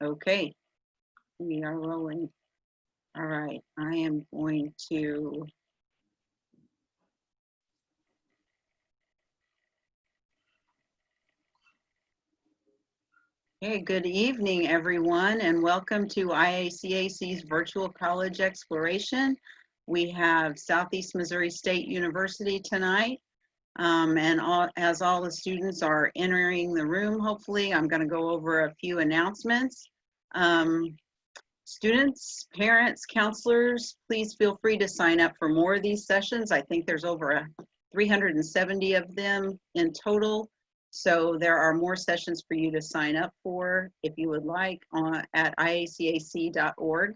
Okay, we are rolling. All right, I am going to Hey, good evening, everyone, and welcome to IACAC's Virtual College Exploration. We have Southeast Missouri State University tonight, and as all the students are entering the room, hopefully, I'm going to go over a few announcements. Students, parents, counselors, please feel free to sign up for more of these sessions. I think there's over 370 of them in total. So there are more sessions for you to sign up for if you would like at iacac.org.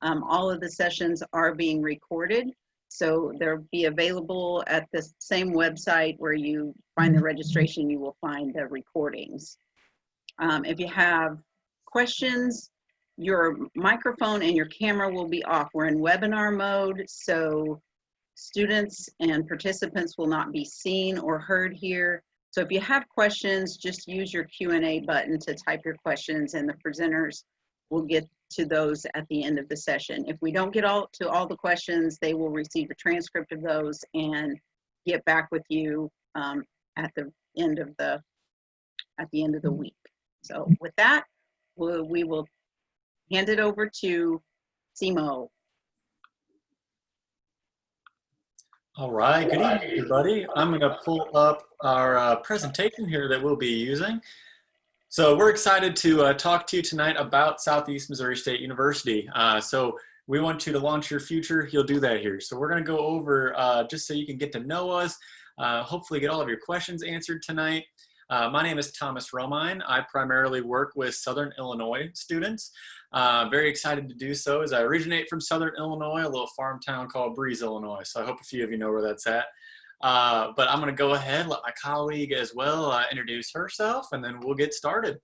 All of the sessions are being recorded, so they'll be available at the same website where you find the registration, you will find the recordings. If you have questions, your microphone and your camera will be off. We're in webinar mode, so students and participants will not be seen or heard here. So if you have questions, just use your Q&A button to type your questions, and the presenters will get to those at the end of the session. If we don't get to all the questions, they will receive a transcript of those and get back with you at the end of the week. So with that, we will hand it over to Simo. All right, good evening, everybody. I'm going to pull up our presentation here that we'll be using. So we're excited to talk to you tonight about Southeast Missouri State University. So we want you to launch your future. You'll do that here. So we're going to go over just so you can get to know us, hopefully get all of your questions answered tonight. My name is Thomas Romine. I primarily work with Southern Illinois students. Very excited to do so as I originate from Southern Illinois, a little farm town called Breeze, Illinois. So I hope a few of you know where that's at. But I'm going to go ahead, let my colleague as well introduce herself, and then we'll get started.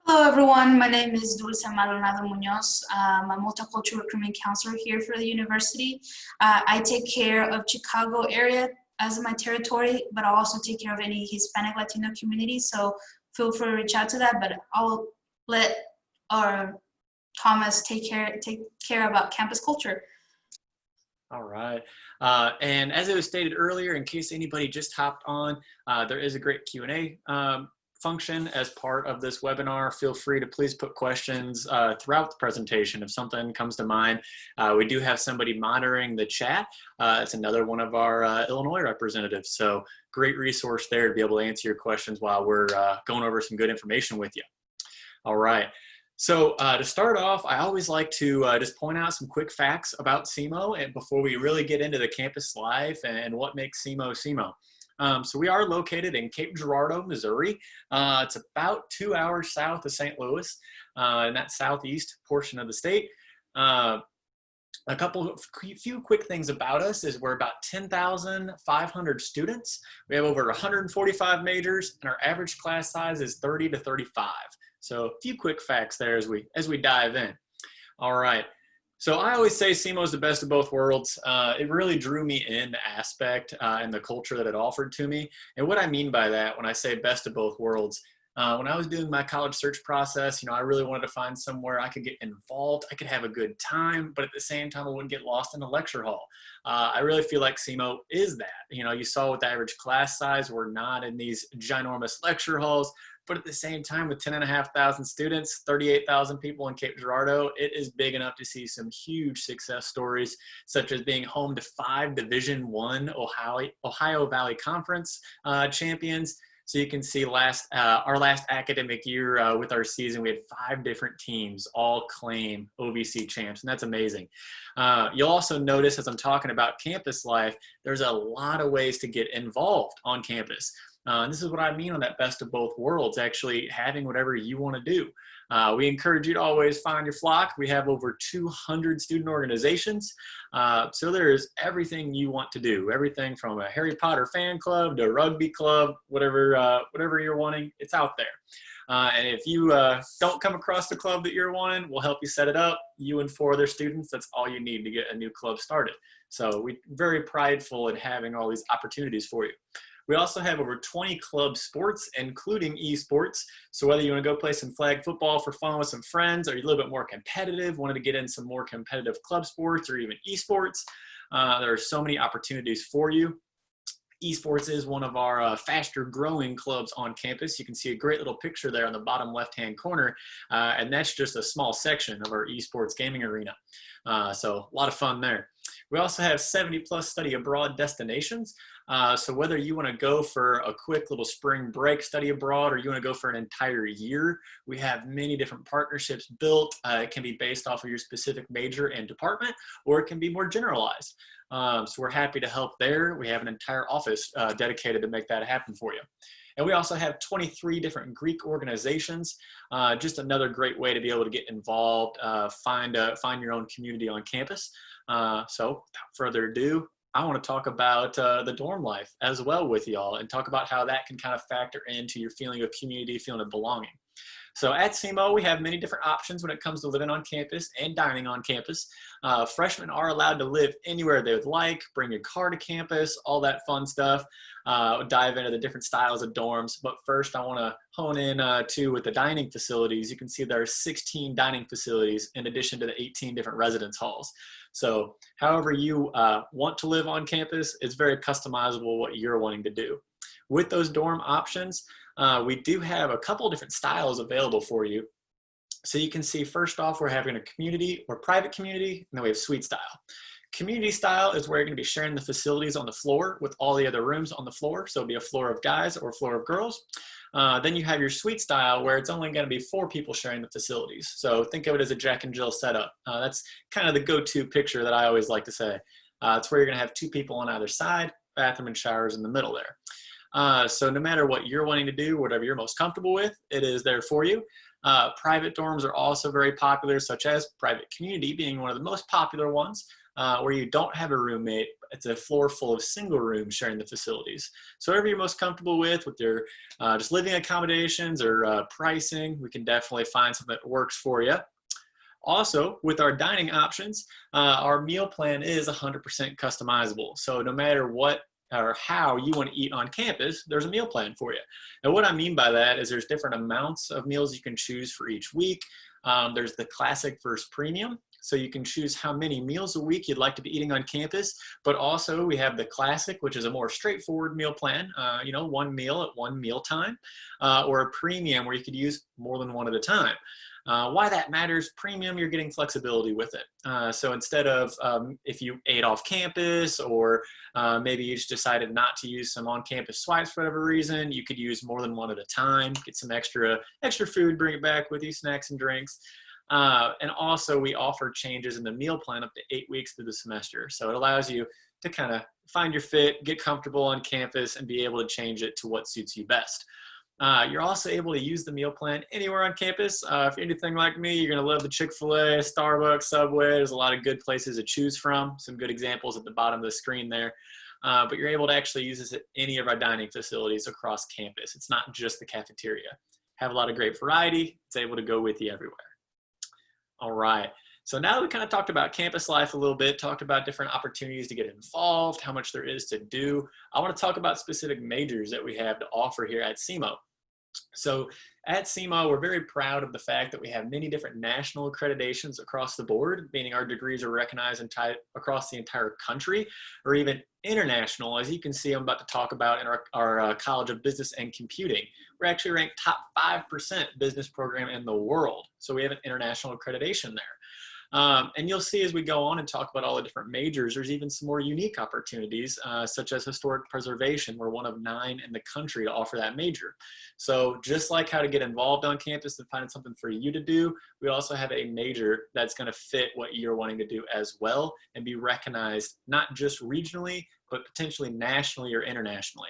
Hello, everyone. My name is Dulce Maldonado Munoz. I'm a multicultural recruitment counselor here for the university. I take care of Chicago area as my territory, but I also take care of any Hispanic Latino communities. So feel free to reach out to that, but I'll let Thomas take care about campus culture. All right. And as it was stated earlier, in case anybody just hopped on, there is a great Q&A function as part of this webinar. Feel free to please put questions throughout the presentation if something comes to mind. We do have somebody monitoring the chat. It's another one of our Illinois representatives. So great resource there to be able to answer your questions while we're going over some good information with you. All right. So to start off, I always like to just point out some quick facts about SEMO and before we really get into the campus life and what makes SEMO SEMO. So we are located in Cape Girardeau, Missouri. It's about 2 hours south of St. Louis, in that southeast portion of the state. A few quick things about us is we're about 10,500 students. We have over 145 majors, and our average class size is 30 to 35. So a few quick facts there as we dive in. All right. So I always say SEMO is the best of both worlds. It really drew me in the aspect and the culture that it offered to me. And what I mean by that when I say best of both worlds, when I was doing my college search process, I really wanted to find somewhere I could get involved, I could have a good time, but at the same time I wouldn't get lost in the lecture hall. I really feel like SEMO is that. You saw with the average class size, we're not in these ginormous lecture halls. But at the same time, with 10,500 students, 38,000 people in Cape Girardeau, it is big enough to see some huge success stories, such as being home to 5 Division I Ohio Valley Conference champions. So you can see our last academic year with our season, we had 5 different teams all claim OVC champs, and that's amazing. You'll also notice as I'm talking about campus life, there's a lot of ways to get involved on campus. This is what I mean on that best of both worlds, actually having whatever you want to do. We encourage you to always find your flock. We have over 200 student organizations. So there's everything you want to do, everything from a Harry Potter fan club to a rugby club, whatever you're wanting, it's out there. And if you don't come across the club that you're wanting, we'll help you set it up. You and 4 other students, that's all you need to get a new club started. So we're very prideful in having all these opportunities for you. We also have over 20 club sports, including esports. So whether you want to go play some flag football for fun with some friends, or you're a little bit more competitive, wanted to get in some more competitive club sports or even esports, there are so many opportunities for you. Esports is one of our faster growing clubs on campus. You can see a great little picture there on the bottom left-hand corner, and that's just a small section of our esports gaming arena. So a lot of fun there. We also have 70 plus study abroad destinations. So whether you want to go for a quick little spring break study abroad, or you want to go for an entire year, we have many different partnerships built. It can be based off of your specific major and department, or it can be more generalized. So we're happy to help there. We have an entire office dedicated to make that happen for you. And we also have 23 different Greek organizations. Just another great way to be able to get involved, find your own community on campus. So without further ado, I want to talk about the dorm life as well with y'all, and talk about how that can kind of factor into your feeling of community, feeling of belonging. So at SEMO, we have many different options when it comes to living on campus and dining on campus. Freshmen are allowed to live anywhere they would like, bring your car to campus, all that fun stuff. Dive into the different styles of dorms. But first, I want to hone in with the dining facilities. You can see there are 16 dining facilities in addition to the 18 different residence halls. So however you want to live on campus, it's very customizable what you're wanting to do. With those dorm options, we do have a couple different styles available for you. So you can see, first off, we're having a community or private community, and then we have suite style. Community style is where you're going to be sharing the facilities on the floor with all the other rooms on the floor. So it'll be a floor of guys or a floor of girls. Then you have your suite style, where it's only going to be 4 people sharing the facilities. So think of it as a Jack and Jill setup. That's kind of the go-to picture that I always like to say. It's where you're going to have 2 people on either side, bathroom and showers in the middle there. So no matter what you're wanting to do, whatever you're most comfortable with, it is there for you. Private dorms are also very popular, such as private community being one of the most popular ones, where you don't have a roommate. It's a floor full of single rooms sharing the facilities. So whatever you're most comfortable with your just living accommodations or pricing, we can definitely find something that works for you. Also, with our dining options, our meal plan is 100% customizable. So no matter what or how you want to eat on campus, there's a meal plan for you. And what I mean by that is there's different amounts of meals you can choose for each week. There's the classic versus premium. So you can choose how many meals a week you'd like to be eating on campus, but also we have the classic, which is a more straightforward meal plan, one meal at one meal time, or a premium where you could use more than one at a time. Why that matters, premium, you're getting flexibility with it. So instead of if you ate off campus, or maybe you just decided not to use some on-campus swipes for whatever reason, you could use more than one at a time, get some extra food, bring it back with you, snacks and drinks. And also we offer changes in the meal plan up to 8 weeks through the semester. So it allows you to kind of find your fit, get comfortable on campus, and be able to change it to what suits you best. You're also able to use the meal plan anywhere on campus. If you're anything like me, you're going to love the Chick-fil-A, Starbucks, Subway. There's a lot of good places to choose from. Some good examples at the bottom of the screen there. But you're able to actually use this at any of our dining facilities across campus. It's not just the cafeteria. Have a lot of great variety. It's able to go with you everywhere. All right. So now that we kind of talked about campus life a little bit, talked about different opportunities to get involved, how much there is to do, I want to talk about specific majors that we have to offer here at SEMO. So at SEMO, we're very proud of the fact that we have many different national accreditations across the board, meaning our degrees are recognized across the entire country, or even international. As you can see, I'm about to talk about in our College of Business and Computing. We're actually ranked top 5% business program in the world. So we have an international accreditation there. And you'll see as we go on and talk about all the different majors, there's even some more unique opportunities, such as historic preservation. We're one of 9 in the country to offer that major. So just like how to get involved on campus and find something for you to do, we also have a major that's going to fit what you're wanting to do as well, and be recognized not just regionally, but potentially nationally or internationally.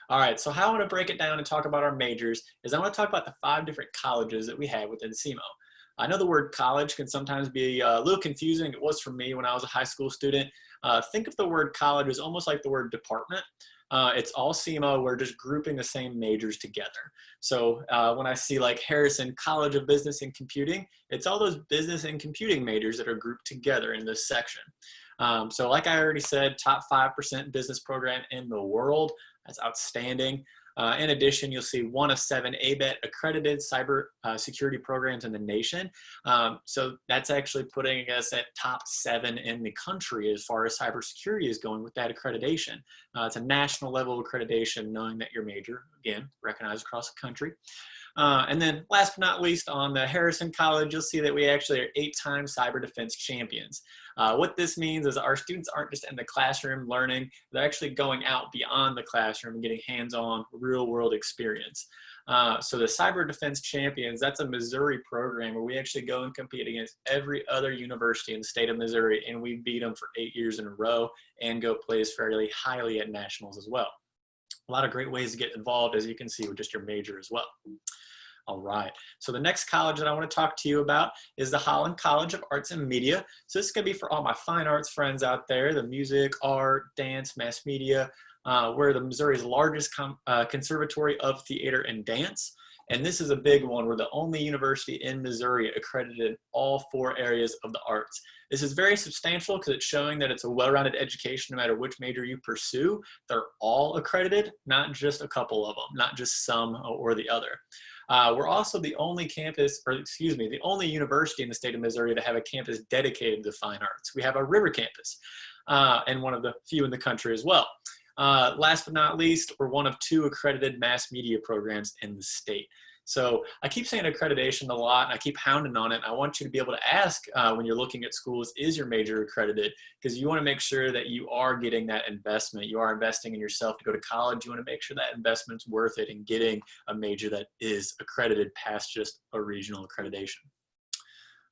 All right, so how I want to break it down and talk about our majors is I want to talk about the 5 different colleges that we have within SEMO. I know the word college can sometimes be a little confusing. It was for me when I was a high school student. Think of the word college as almost like the word department. It's all SEMO. We're just grouping the same majors together. So when I see like Harrison College of Business and Computing, it's all those business and computing majors that are grouped together in this section. So like I already said, top 5% business program in the world. That's outstanding. In addition, you'll see 1 of 7 ABET accredited cyber security programs in the nation. So that's actually putting us at top 7 in the country as far as cybersecurity is going with that accreditation. It's a national level accreditation, knowing that your major, again, recognized across the country. And then last but not least, on the Harrison College, you'll see that we actually are 8-time cyber defense champions. What this means is our students aren't just in the classroom learning, they're actually going out beyond the classroom and getting hands-on real world experience. So the Cyber Defense Champions, that's a Missouri program where we actually go and compete against every other university in the state of Missouri, and we beat them for 8 years in a row and go place fairly highly at nationals as well. A lot of great ways to get involved, as you can see, with just your major as well. All right, so the next college that I want to talk to you about is the Holland College of Arts and Media. So this is going to be for all my fine arts friends out there, the music, art, dance, mass media. We're the Missouri's largest conservatory of theater and dance. And this is a big one. We're the only university in Missouri accredited in all 4 areas of the arts. This is very substantial because it's showing that it's a well-rounded education no matter which major you pursue. They're all accredited, not just a couple of them, not just some or the other. We're also the only campus, or excuse me, the only university in the state of Missouri to have a campus dedicated to fine arts. We have our River campus, and one of the few in the country as well. Last but not least, we're one of 2 accredited mass media programs in the state. So I keep saying accreditation a lot, and I keep hounding on it. I want you to be able to ask when you're looking at schools, is your major accredited? Because you want to make sure that you are getting that investment. You are investing in yourself to go to college. You want to make sure that investment's worth it in getting a major that is accredited past just a regional accreditation.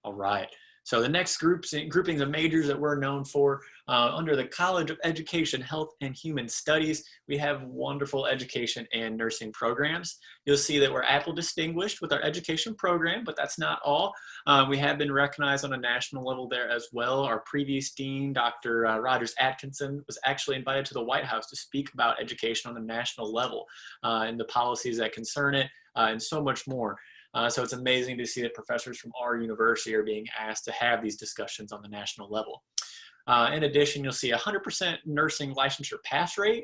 All right. So the next groupings of majors that we're known for, under the College of Education, Health, and Human Studies, we have wonderful education and nursing programs. You'll see that we're Apple distinguished with our education program, but that's not all. We have been recognized on a national level there as well. Our previous dean, Dr. Rogers Atkinson, was actually invited to the White House to speak about education on a national level and the policies that concern it, and so much more. So it's amazing to see that professors from our university are being asked to have these discussions on the national level. In addition, you'll see 100% nursing licensure pass rate.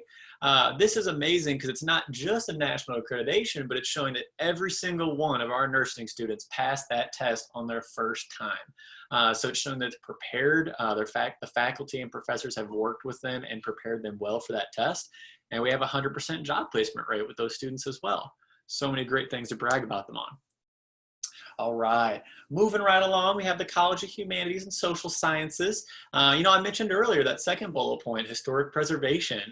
This is amazing because it's not just a national accreditation, but it's showing that every single one of our nursing students passed that test on their first time. So it's showing that it's prepared. The faculty and professors have worked with them and prepared them well for that test. And we have a 100% job placement rate with those students as well. So many great things to brag about them on. All right, moving right along, we have the College of Humanities and Social Sciences. You know, I mentioned earlier that second bullet point, historic preservation,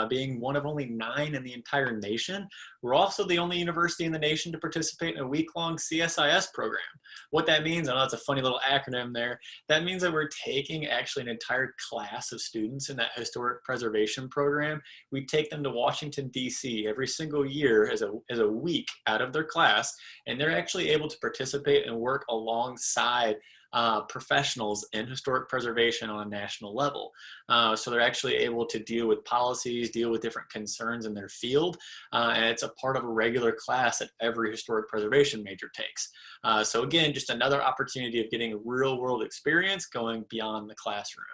being one of only 9 in the entire nation. We're also the only university in the nation to participate in a week-long CSIS program. What that means, I know it's a funny little acronym there, that means that we're taking actually an entire class of students in that historic preservation program. We take them to Washington, D.C. every single year as a week out of their class, and they're actually able to participate and work alongside professionals in historic preservation on a national level. So they're actually able to deal with policies, deal with different concerns in their field, and it's a part of a regular class that every historic preservation major takes. So again, just another opportunity of getting real world experience going beyond the classroom.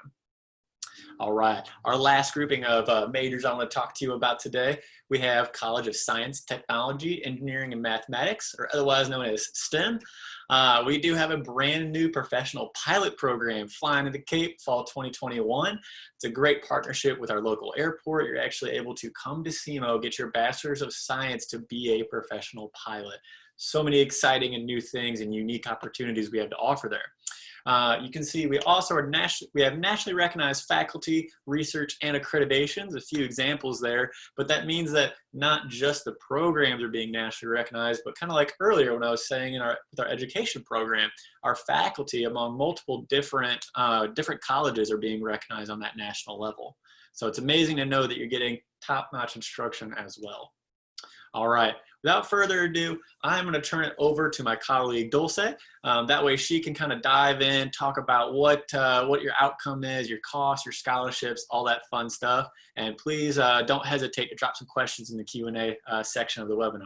All right, our last grouping of majors I want to talk to you about today, we have College of Science, Technology, Engineering, and Mathematics, or otherwise known as STEM. We do have a brand new professional pilot program flying to the Cape fall 2021. It's a great partnership with our local airport. You're actually able to come to SEMO, get your Bachelor's of Science to be a professional pilot. So many exciting and new things and unique opportunities we have to offer there. You can see we also are we have nationally recognized faculty, research, and accreditations, a few examples there, but that means that not just the programs are being nationally recognized, but kind of like earlier when I was saying with our education program, our faculty among multiple different colleges are being recognized on that national level. So it's amazing to know that you're getting top-notch instruction as well. All right, without further ado, I'm going to turn it over to my colleague Dulce. That way she can kind of dive in, talk about what your outcome is, your costs, your scholarships, all that fun stuff. And please don't hesitate to drop some questions in the Q&A section of the webinar.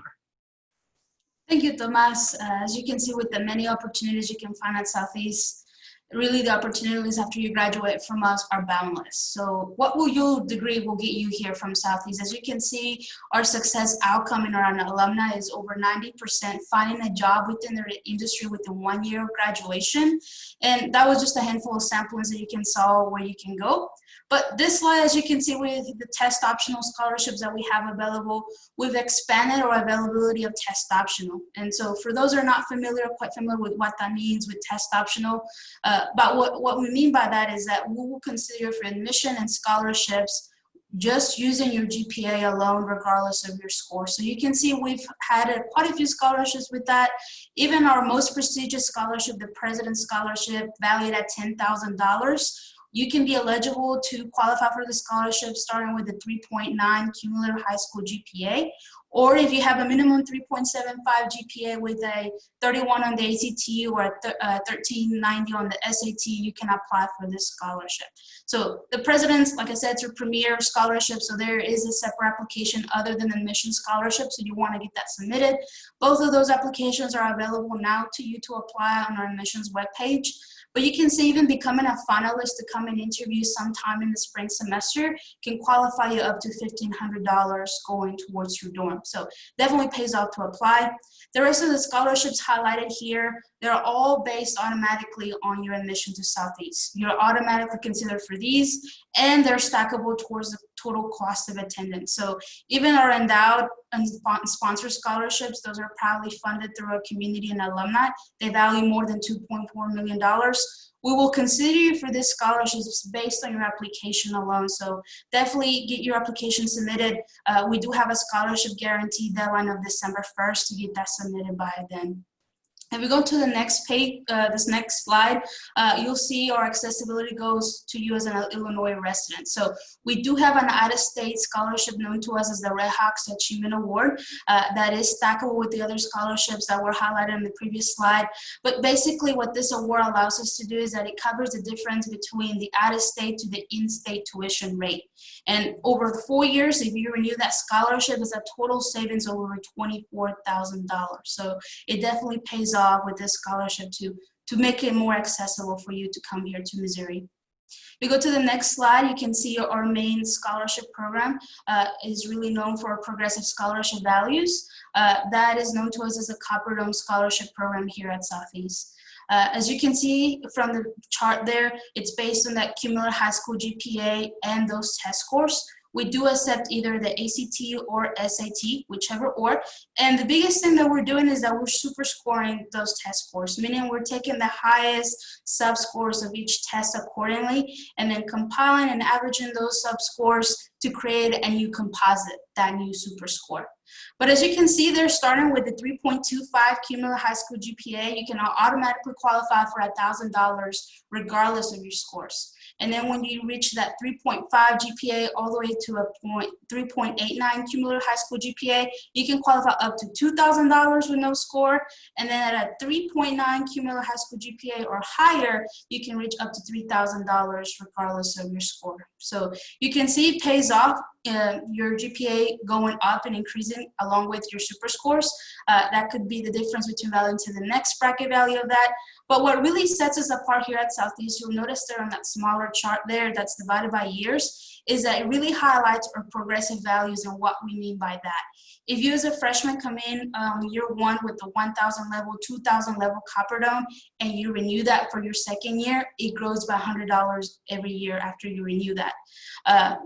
Thank you, Tomas. As you can see, with the many opportunities you can find at Southeast, really the opportunities after you graduate from us are boundless. So what will your degree will get you here from Southeast? As you can see, our success outcome in our alumni is over 90% finding a job within the industry within 1 year of graduation. And that was just a handful of samplings that you can saw where you can go. But this slide, as you can see with the test optional scholarships that we have available, we've expanded our availability of test optional. And so for those who are not familiar, quite familiar with what that means with test optional, but what we mean by that is that we will consider for admission and scholarships just using your GPA alone, regardless of your score. So you can see we've had quite a few scholarships with that. Even our most prestigious scholarship, the President's Scholarship, valued at $10,000. You can be eligible to qualify for the scholarship starting with a 3.9 cumulative high school GPA, or if you have a minimum 3.75 GPA with a 31 on the ACT or a 1390 on the SAT, you can apply for this scholarship. So the President's, like I said, it's a premier scholarship, so there is a separate application other than the admission scholarship, so you want to get that submitted. Both of those applications are available now to you to apply on our admissions webpage. But you can see even becoming a finalist to come and interview sometime in the spring semester can qualify you up to $1,500 going towards your dorm. So definitely pays off to apply. The rest of the scholarships highlighted here, they're all based automatically on your admission to Southeast. You're automatically considered for these, and they're stackable towards the total cost of attendance. So even our endowed and sponsored scholarships, those are proudly funded through our community and alumni. They value more than $2.4 million. We will consider you for this scholarship based on your application alone. So definitely get your application submitted. We do have a scholarship guarantee deadline of December 1st to get that submitted by then. If we go to the next page, this next slide, you'll see our accessibility goes to you as an Illinois resident. So we do have an out-of-state scholarship known to us as the Red Hawks Achievement Award that is stackable with the other scholarships that were highlighted in the previous slide. But basically what this award allows us to do is that it covers the difference between the out-of-state to the in-state tuition rate. And over the 4 years, if you renew that scholarship, it's a total savings of over $24,000. So it definitely pays off with this scholarship to make it more accessible for you to come here to Missouri. We go to the next slide, you can see our main scholarship program is really known for our progressive scholarship values. That is known to us as a Copper Dome Scholarship Program here at Southeast. As you can see from the chart there, it's based on that cumulative high school GPA and those test scores. We do accept either the ACT or SAT, whichever or. And the biggest thing that we're doing is that we're super scoring those test scores, meaning we're taking the highest sub-scores of each test accordingly, and then compiling and averaging those sub-scores to create a new composite, that new super score. But as you can see, they're starting with the 3.25 cumulative high school GPA. You can automatically qualify for $1,000 regardless of your scores. And then when you reach that 3.5 GPA all the way to a 3.89 cumulative high school GPA, you can qualify up to $2,000 with no score. And then at a 3.9 cumulative high school GPA or higher, you can reach up to $3,000 regardless of your score. So you can see it pays off. Your GPA going up and increasing along with your super scores. That could be the difference between value to the next bracket value of that. But what really sets us apart here at Southeast, you'll notice there on that smaller chart there that's divided by years, is that it really highlights our progressive values and what we mean by that. If you as a freshman come in year one with the 1,000 level, 2,000 level Copper Dome, and you renew that for your second year, it grows by $100 every year after you renew that.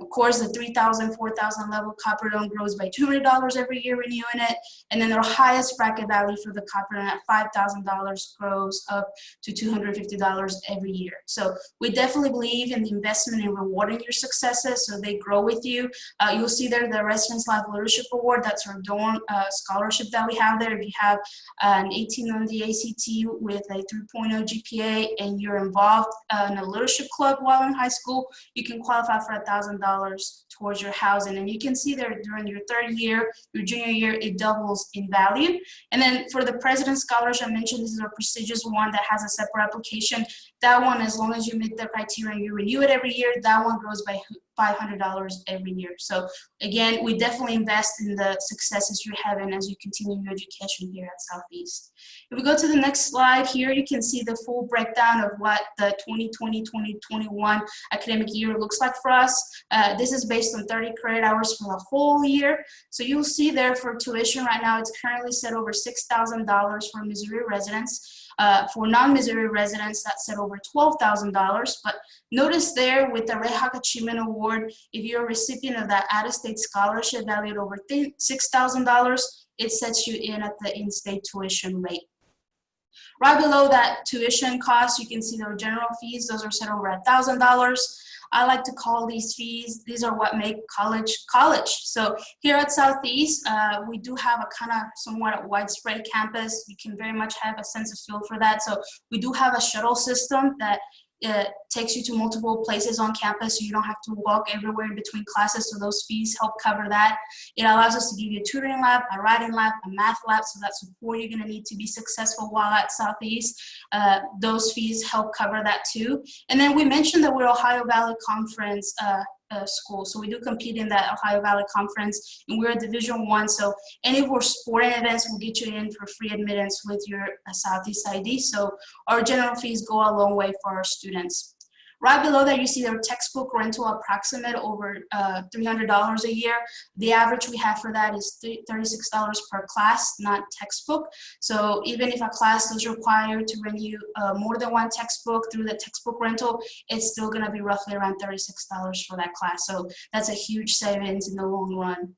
Of course, the 3,000, 4,000 level Copper Dome grows by $200 every year renewing it. And then our highest bracket value for the Copper Dome at $5,000 grows up to $250 every year. So we definitely believe in the investment in rewarding your successes so they grow with you. You'll see there the Residence Life Leadership Award. That's our dorm scholarship that we have there. If you have an 18 on the ACT with a 3.0 GPA and you're involved in a leadership club while in high school, you can qualify for $1,000 towards your housing. And you can see there during your third year, your junior year, it doubles in value. And then for the President's Scholarship, I mentioned this is a prestigious one that has a separate application. That one, as long as you meet the criteria and you renew it every year, that one grows by $500 every year. So again, we definitely invest in the successes you're having as you continue your education here at Southeast. If we go to the next slide here, you can see the full breakdown of what the 2020-2021 academic year looks like for us. This is based on 30 credit hours for the whole year. So you'll see there for tuition right now, it's currently set over $6,000 for Missouri residents. For non-Missouri residents, that's set over $12,000. But notice there with the Red Hawk Achievement Award, if you're a recipient of that out-of-state scholarship valued over $6,000, it sets you in at the in-state tuition rate. Right below that tuition cost, you can see their general fees. Those are set over $1,000. I like to call these fees, these are what make college college. So here at Southeast, we do have a kind of somewhat widespread campus. You can very much have a sense of feel for that. So we do have a shuttle system that takes you to multiple places on campus, so you don't have to walk everywhere in between classes, so those fees help cover that. It allows us to give you a tutoring lab, a writing lab, a math lab, so that support you're gonna need to be successful while at Southeast. Those fees help cover that too. And then we mentioned that we're Ohio Valley Conference school, so we do compete in that Ohio Valley Conference, and we're a Division I, so any of our sporting events will get you in for free admittance with your Southeast ID, so our general fees go a long way for our students. Right below that, you see their textbook rental approximate over $300 a year. The average we have for that is $36 per class, not textbook. So even if a class is required to rent you more than one textbook through the textbook rental, it's still gonna be roughly around $36 for that class. So that's a huge savings in the long run.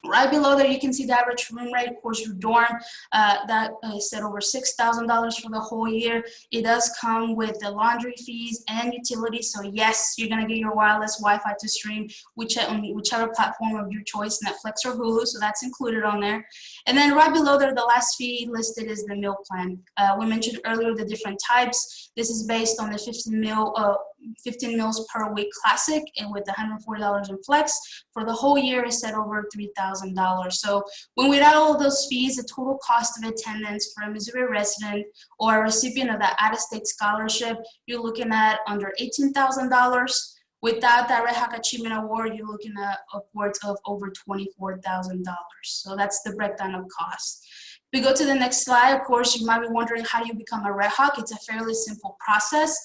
Right below there, you can see the average room rate. Of course, your dorm, that is set over $6,000 for the whole year. It does come with the laundry fees and utilities. So yes, you're gonna get your wireless Wi-Fi to stream whichever platform of your choice, Netflix or Hulu. So that's included on there. And then right below there, the last fee listed is the meal plan. We mentioned earlier the different types. This is based on the 15 meals per week classic, and with the $140 in flex. For the whole year is set over $3,000. So when we add all of those fees, the total cost of attendance for a Missouri resident or a recipient of that out-of-state scholarship, you're looking at under $18,000. Without that Red Hawk Achievement Award, you're looking at upwards of over $24,000. So that's the breakdown of cost. If we go to the next slide, of course, you might be wondering how do you become a Red Hawk? It's a fairly simple process.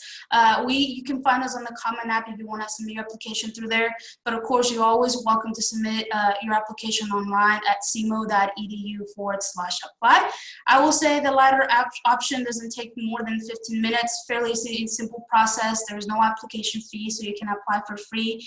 You can find us on the Common App if you want to submit your application through there. But of course, you're always welcome to submit your application online at cmo.edu/apply. I will say the latter option doesn't take more than 15 minutes, fairly simple process. There's no application fee, so you can apply for free.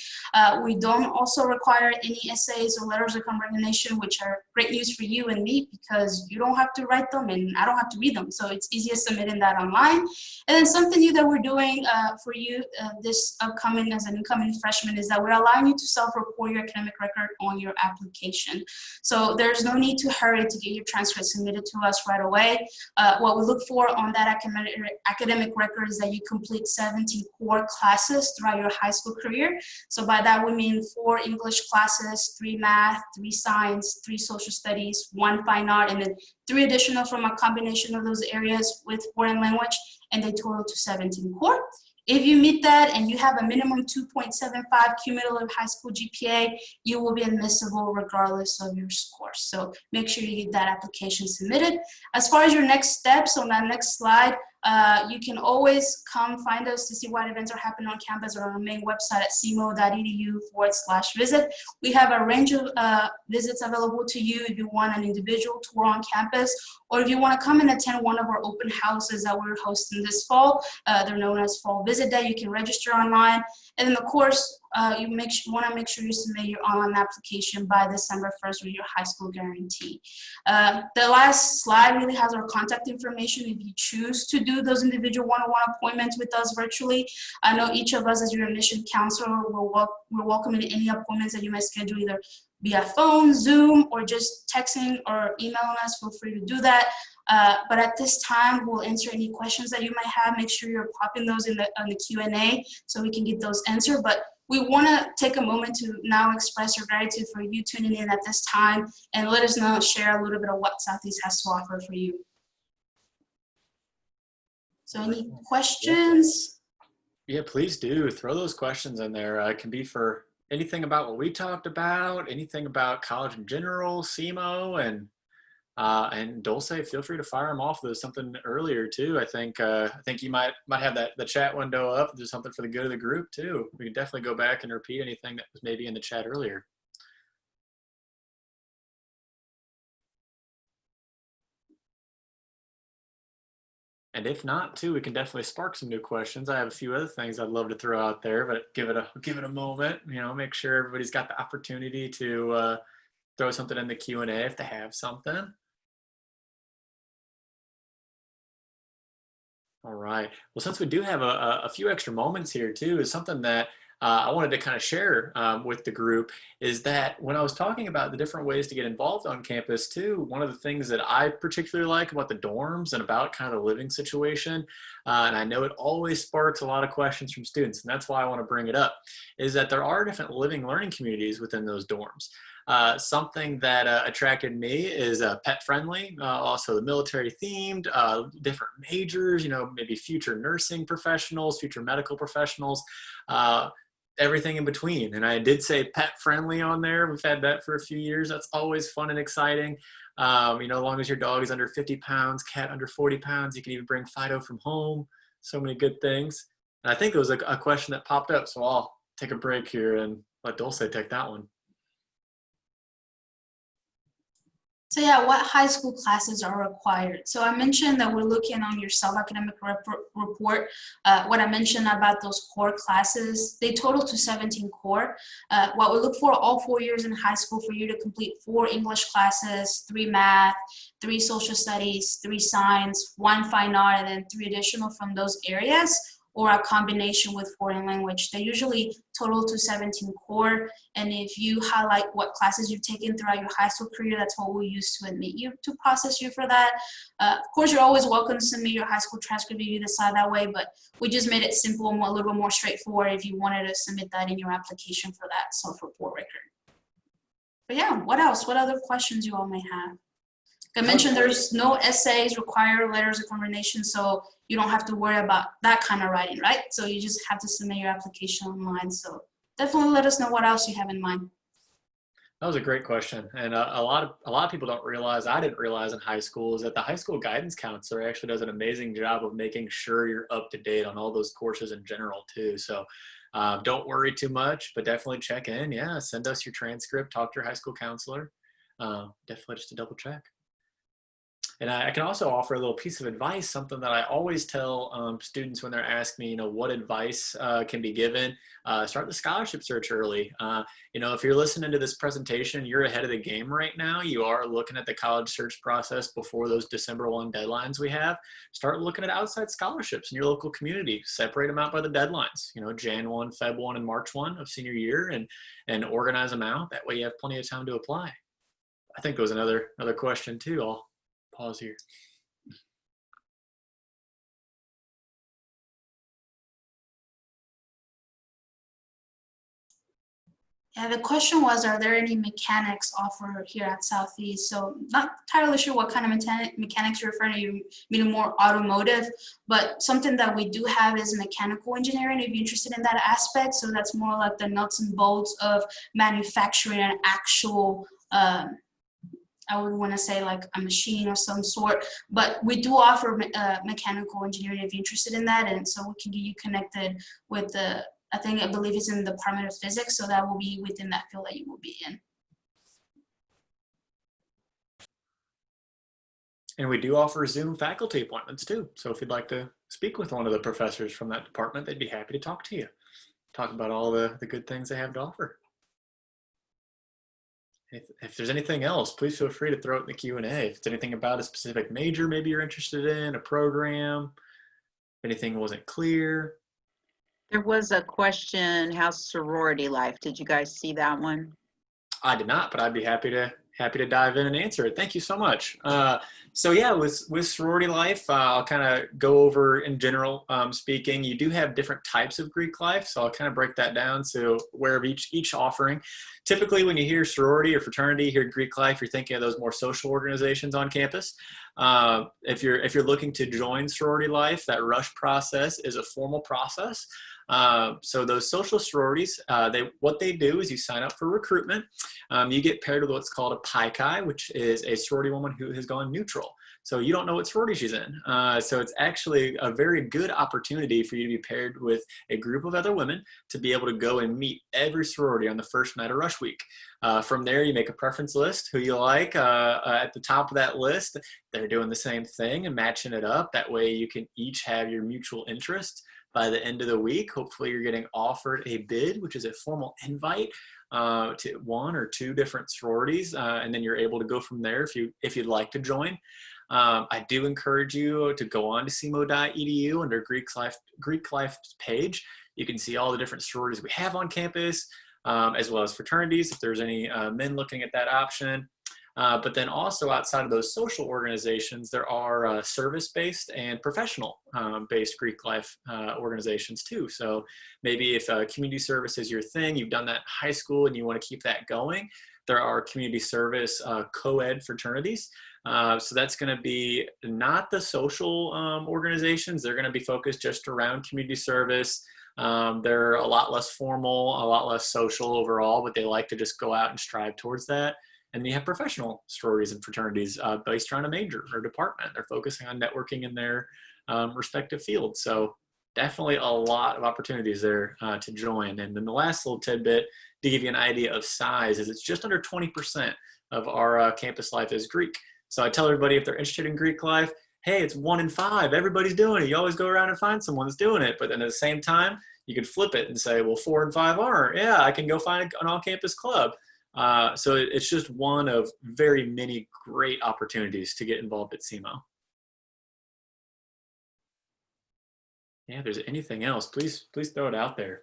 We don't also require any essays or letters of recommendation, which are great news for you and me because you don't have to write them and I don't have to read them. So it's easier submitting that online. And then something new that we're doing for you this upcoming as an incoming freshman is that we're allowing you to self-report your academic record on your application. So there's no need to hurry to get your transcript submitted to us right away. What we look for on that academic record is that you complete 70 core classes throughout your high school career. So by that we mean 4 English classes, 3 math, 3 science, 3 social studies, 1 fine art, and then 3 additional from a combination of those areas with foreign language, and they total to 17 core. If you meet that and you have a minimum 2.75 cumulative high school GPA, you will be admissible regardless of your score. So make sure you get that application submitted. As far as your next steps, on that next slide, you can always come find us to see what events are happening on campus or on our main website at cmo.edu/visit. We have a range of visits available to you if you want an individual tour on campus, or if you want to come and attend one of our open houses that we're hosting this fall. They're known as Fall Visit Day. You can register online. And then of course, you want to make sure you submit your online application by December 1st with your high school guarantee. The last slide really has our contact information if you choose to do those individual one-on-one appointments with us virtually. I know each of us as your admission counselor, we're welcoming any appointments that you might schedule either via phone, Zoom, or just texting or emailing us. Feel free to do that. But at this time, we'll answer any questions that you might have. Make sure you're popping those in on the Q&A so we can get those answered. But we want to take a moment to now express our gratitude for you tuning in at this time and let us know, share a little bit of what Southeast has to offer for you. So any questions? Yeah, please do. Throw those questions in there. It can be for anything about what we talked about, anything about college in general, SEMO, and Dulce, feel free to fire them off. There's something earlier too. I think you might have the chat window up. There's something for the good of the group too. We can definitely go back and repeat anything that was maybe in the chat earlier. And if not, too, we can definitely spark some new questions. I have a few other things I'd love to throw out there, but give it a moment. You know, make sure everybody's got the opportunity to throw something in the Q&A if they have something. All right. Well, since we do have a few extra moments here too, is something that I wanted to kind of share with the group is that when I was talking about the different ways to get involved on campus too, one of the things that I particularly like about the dorms and about kind of the living situation, and I know it always sparks a lot of questions from students, and that's why I want to bring it up, is that there are different living learning communities within those dorms. Something that attracted me is pet friendly, also the military themed, different majors, you know, maybe future nursing professionals, future medical professionals, everything in between. And I did say pet friendly on there. We've had that for a few years. That's always fun and exciting. You know, as long as your dog is under 50 pounds, cat under 40 pounds, you can even bring Fido from home. So many good things. And I think it was a question that popped up. So I'll take a break here and let Dulce take that one. So yeah, what high school classes are required? So I mentioned that we're looking on your self-academic report. What I mentioned about those core classes, they total to 17 core. What we look for all 4 years in high school for you to complete 4 English classes, 3 math, 3 social studies, 3 science, 1 fine art, and then 3 additional from those areas, or a combination with foreign language. They usually total to 17 core. And if you highlight what classes you've taken throughout your high school career, that's what we use to admit you, to process you for that. Of course, you're always welcome to submit your high school transcript if you decide that way, but we just made it simple and a little bit more straightforward if you wanted to submit that in your application for that self-report record. But yeah, what else? What other questions you all may have? I mentioned there's no essays required, letters of recommendation, so you don't have to worry about that kind of writing, right? So you just have to submit your application online. So definitely let us know what else you have in mind. That was a great question, and a lot of people don't realize, I didn't realize in high school, is that the high school guidance counselor actually does an amazing job of making sure you're up to date on all those courses in general too. So don't worry too much, but definitely check in. Yeah, send us your transcript, talk to your high school counselor. Definitely just to double check. And I can also offer a little piece of advice, something that I always tell students when they're asking me, you know, what advice can be given. Start the scholarship search early. You know, if you're listening to this presentation, you're ahead of the game right now. You are looking at the college search process before those December 1 deadlines we have. Start looking at outside scholarships in your local community. Separate them out by the deadlines, you know, Jan 1, Feb 1, and March 1 of senior year, and organize them out. That way you have plenty of time to apply. I think there was another question too. I'll pause here. Yeah, the question was, are there any mechanics offered here at Southeast? So not entirely sure what kind of mechanics you're referring to, you meaning more automotive, but something that we do have is mechanical engineering if you're interested in that aspect. So that's more like the nuts and bolts of manufacturing an actual, I would want to say like a machine of some sort, but we do offer mechanical engineering if you're interested in that. And so we can get you connected with I believe it's in the Department of Physics, so that will be within that field that you will be in. And we do offer Zoom faculty appointments too. So if you'd like to speak with one of the professors from that department, they'd be happy to talk to you. Talk about all the good things they have to offer. If there's anything else, please feel free to throw it in the Q&A. If it's anything about a specific major maybe you're interested in, a program, if anything wasn't clear. There was a question, how's sorority life? Did you guys see that one? I did not, but I'd be happy to dive in and answer it. Thank you so much. So yeah, with sorority life, I'll kind of go over in general speaking. You do have different types of Greek life, so I'll kind of break that down. So where each offering. Typically, when you hear sorority or fraternity, you hear Greek life, you're thinking of those more social organizations on campus. If you're looking to join sorority life, that rush process is a formal process. So those social sororities, what they do is you sign up for recruitment. You get paired with what's called a PICAI, which is a sorority woman who has gone neutral. So you don't know what sorority she's in. So it's actually a very good opportunity for you to be paired with a group of other women to be able to go and meet every sorority on the first night of rush week. From there, you make a preference list, who you like. At the top of that list, they're doing the same thing and matching it up. That way you can each have your mutual interest. By the end of the week, hopefully you're getting offered a bid, which is a formal invite to one or two different sororities, and then you're able to go from there if you'd like to join. I do encourage you to go on to cmo.edu under Greek Life page. You can see all the different sororities we have on campus, as well as fraternities, if there's any men looking at that option. But then also outside of those social organizations, there are service-based and professional-based Greek life organizations too. So maybe if community service is your thing, you've done that in high school and you want to keep that going, there are community service co-ed fraternities. So that's going to be not the social organizations. They're going to be focused just around community service. They're a lot less formal, a lot less social overall, but they like to just go out and strive towards that. And then you have professional sororities and fraternities based around a major or department. They're focusing on networking in their respective fields. So definitely a lot of opportunities there to join. And then the last little tidbit to give you an idea of size is it's just under 20% of our campus life is Greek. So I tell everybody if they're interested in Greek life, hey, it's 1 in 5. Everybody's doing it. You always go around and find someone that's doing it. But then at the same time, you could flip it and say, well, 4 and 5 aren't. Yeah, I can go find an all-campus club. So it's just one of very many great opportunities to get involved at CMO. Yeah, if there's anything else, please throw it out there.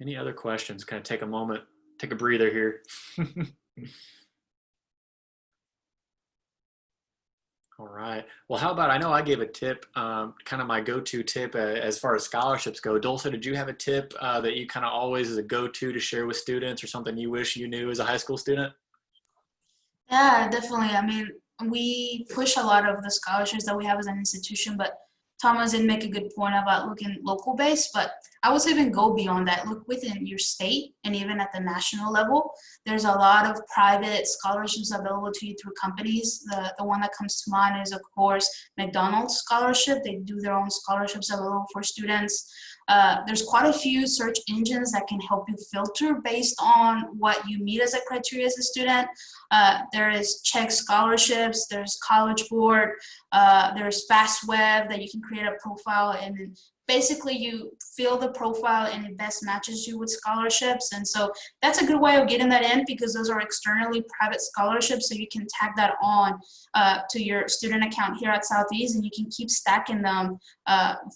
Any other questions? Kind of take a moment, take a breather here. All right. Well, how about, I know I gave a tip, kind of my go-to tip as far as scholarships go. Dulce, did you have a tip that you kind of always is a go-to to share with students or something you wish you knew as a high school student? Yeah, definitely. I mean, we push a lot of the scholarships that we have as an institution, but Thomas did make a good point about looking local based, but I would even go beyond that. Look within your state and even at the national level. There's a lot of private scholarships available to you through companies. The one that comes to mind is, of course, McDonald's scholarship. They do their own scholarships available for students. There's quite a few search engines that can help you filter based on what you meet as a criteria as a student. There is Check Scholarships, there's College Board, there's FastWeb that you can create a profile, and then basically you fill the profile and it best matches you with scholarships. And so that's a good way of getting that in, because those are externally private scholarships, so you can tag that on to your student account here at Southeast, and you can keep stacking them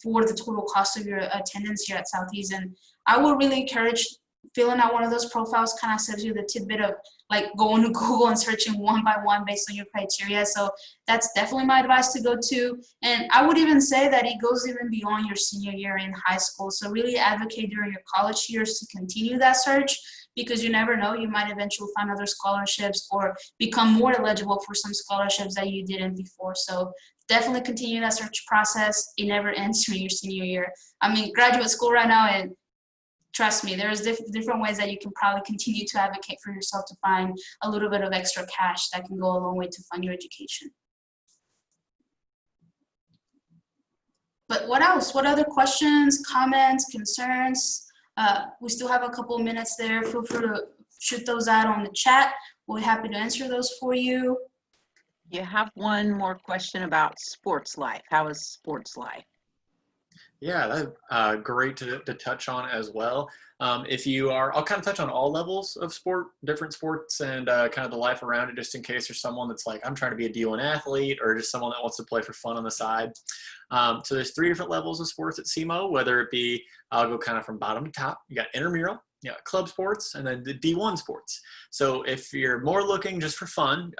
for the total cost of your attendance here at Southeast. And I would really encourage filling out one of those profiles. Kind of saves you the tidbit of like going to Google and searching one by one based on your criteria. So that's definitely my advice to go to. And I would even say that it goes even beyond your senior year in high school. So really advocate during your college years to continue that search, because you never know, you might eventually find other scholarships or become more eligible for some scholarships that you didn't before. So definitely continue that search process. It never ends during your senior year. I mean, graduate school right now, and trust me, there's different ways that you can probably continue to advocate for yourself to find a little bit of extra cash that can go a long way to fund your education. But what else? What other questions, comments, concerns? We still have a couple of minutes there. Feel free to shoot those out on the chat. We're happy to answer those for you. You have one more question about sports life. How is sports life? Yeah, that's great to touch on as well. If you are, I'll kind of touch on all levels of sport, different sports, and kind of the life around it, just in case there's someone that's like, I'm trying to be a D1 athlete, or just someone that wants to play for fun on the side. So there's 3 different levels of sports at CMO, whether it be, I'll go kind of from bottom to top. You got intramural, you got club sports, and then the D1 sports. So if you're more looking just for fun,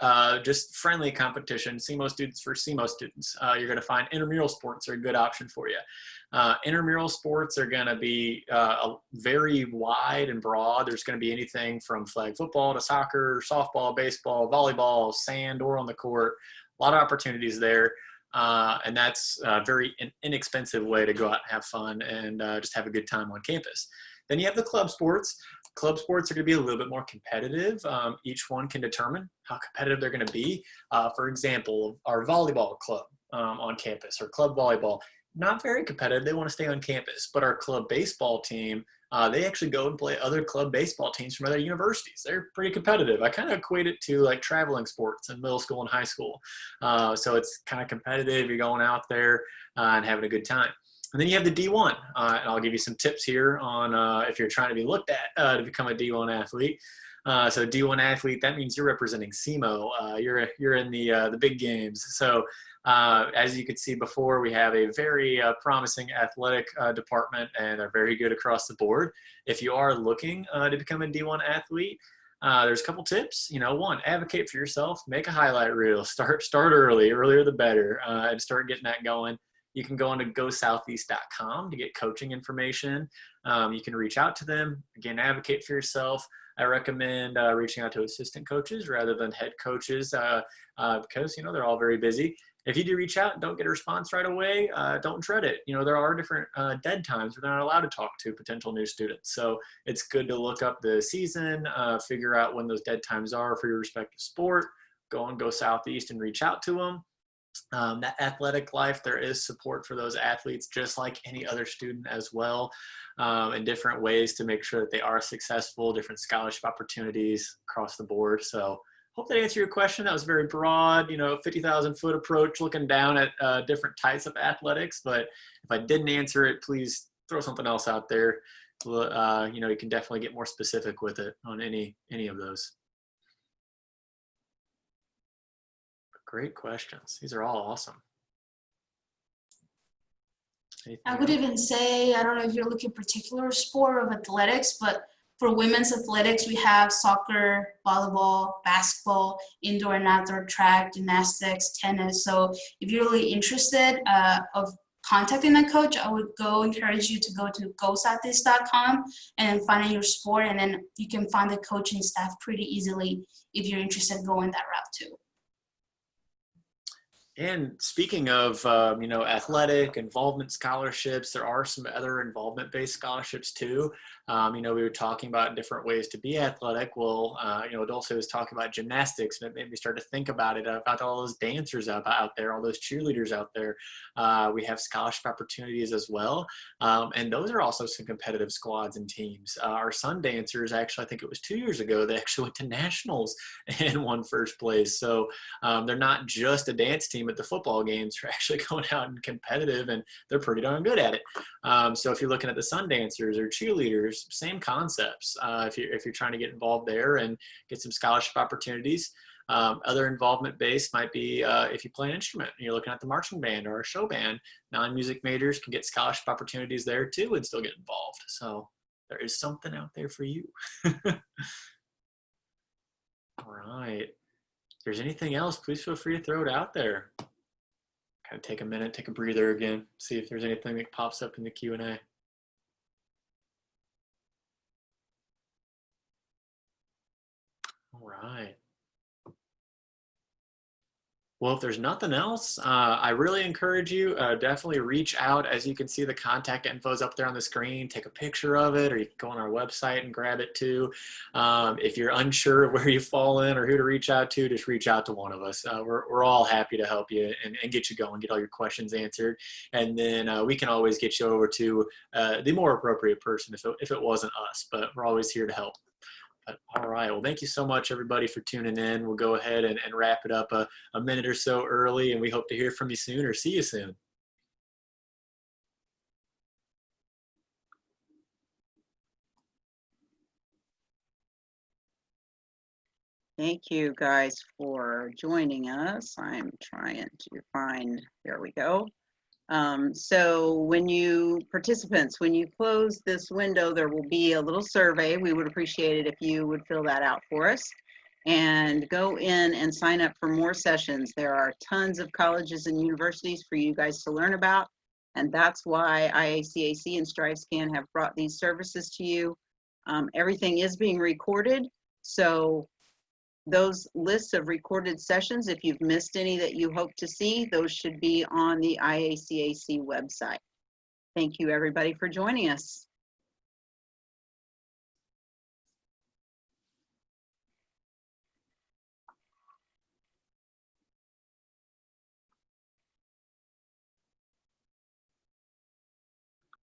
just friendly competition, CMO students for CMO students, you're going to find intramural sports are a good option for you. Intramural sports are going to be very wide and broad. There's going to be anything from flag football to soccer, softball, baseball, volleyball, sand, or on the court. A lot of opportunities there. And that's a very inexpensive way to go out and have fun and just have a good time on campus. Then you have the club sports. Club sports are going to be a little bit more competitive. Each one can determine how competitive they're going to be. For example, our volleyball club on campus, or club volleyball, not very competitive. They want to stay on campus. But our club baseball team, they actually go and play other club baseball teams from other universities. They're pretty competitive. I kind of equate it to like traveling sports in middle school and high school. So it's kind of competitive. You're going out there and having a good time. And then you have the D1, and I'll give you some tips here on if you're trying to be looked at to become a D1 athlete. So D1 athlete, that means you're representing SEMO. You're in the big games. So as you could see before, we have a very promising athletic department, and they're very good across the board. If you are looking to become a D1 athlete, there's a couple tips. One, advocate for yourself. Make a highlight reel. Start early. Earlier the better, and start getting that going. You can go on to gosoutheast.com to get coaching information. You can reach out to them. Again, advocate for yourself. I recommend reaching out to assistant coaches rather than head coaches because, they're all very busy. If you do reach out and don't get a response right away, don't dread it. There are different dead times where they're not allowed to talk to potential new students. So it's good to look up the season, figure out when those dead times are for your respective sport. Go Southeast and reach out to them. That athletic life, there is support for those athletes just like any other student as well, in different ways to make sure that they are successful, different scholarship opportunities across the board. So hope that answered your question. That was very broad, 50,000 foot approach looking down at different types of athletics. But if I didn't answer it, please throw something else out there. You can definitely get more specific with it on any of those. Great questions. These are all awesome. Anything I would else? even say, I don't know if you're looking at particular sport of athletics, but for women's athletics, we have soccer, volleyball, basketball, indoor and outdoor track, gymnastics, tennis. So if you're really interested of contacting a coach, I would encourage you to go to gosoutheast.com and find your sport, and then you can find the coaching staff pretty easily if you're interested in going that route too. And speaking of, athletic involvement scholarships, there are some other involvement-based scholarships too. We were talking about different ways to be athletic. Well, Dulce was talking about gymnastics, and it made me start to think about it, about all those dancers out there, all those cheerleaders out there. We have scholarship opportunities as well. And those are also some competitive squads and teams. Our Sun dancers, actually, I think it was 2 years ago, they actually went to nationals and won first place. So they're not just a dance team at the football games. They're actually going out and competitive, and they're pretty darn good at it. So if you're looking at the Sun dancers or cheerleaders, same concepts. If you're trying to get involved there and get some scholarship opportunities. Other involvement based might be if you play an instrument and you're looking at the marching band or a show band. Non-music majors can get scholarship opportunities there too and still get involved. So there is something out there for you. All right. If there's anything else, please feel free to throw it out there. Kind of take a minute, take a breather again, see if there's anything that pops up in the Q&A. All right. Well, if there's nothing else, I really encourage you, definitely reach out. As you can see, the contact info is up there on the screen. Take a picture of it, or you can go on our website and grab it too. If you're unsure of where you fall in or who to reach out to, just reach out to one of us. We're all happy to help you and get you going, get all your questions answered. And then we can always get you over to the more appropriate person if it wasn't us, but we're always here to help. But, all right. Well, thank you so much, everybody, for tuning in. We'll go ahead and wrap it up a minute or so early, and we hope to hear from you soon or see you soon. Thank you guys for joining us. I'm trying to find, there we go. So when you close this window, there will be a little survey. We would appreciate it if you would fill that out for us and go in and sign up for more sessions. There are tons of colleges and universities for you guys to learn about, and that's why IACAC and StriveScan have brought these services to you. Everything is being recorded, so Those lists of recorded sessions, if you've missed any that you hope to see, those should be on the IACAC website. Thank you, everybody, for joining us.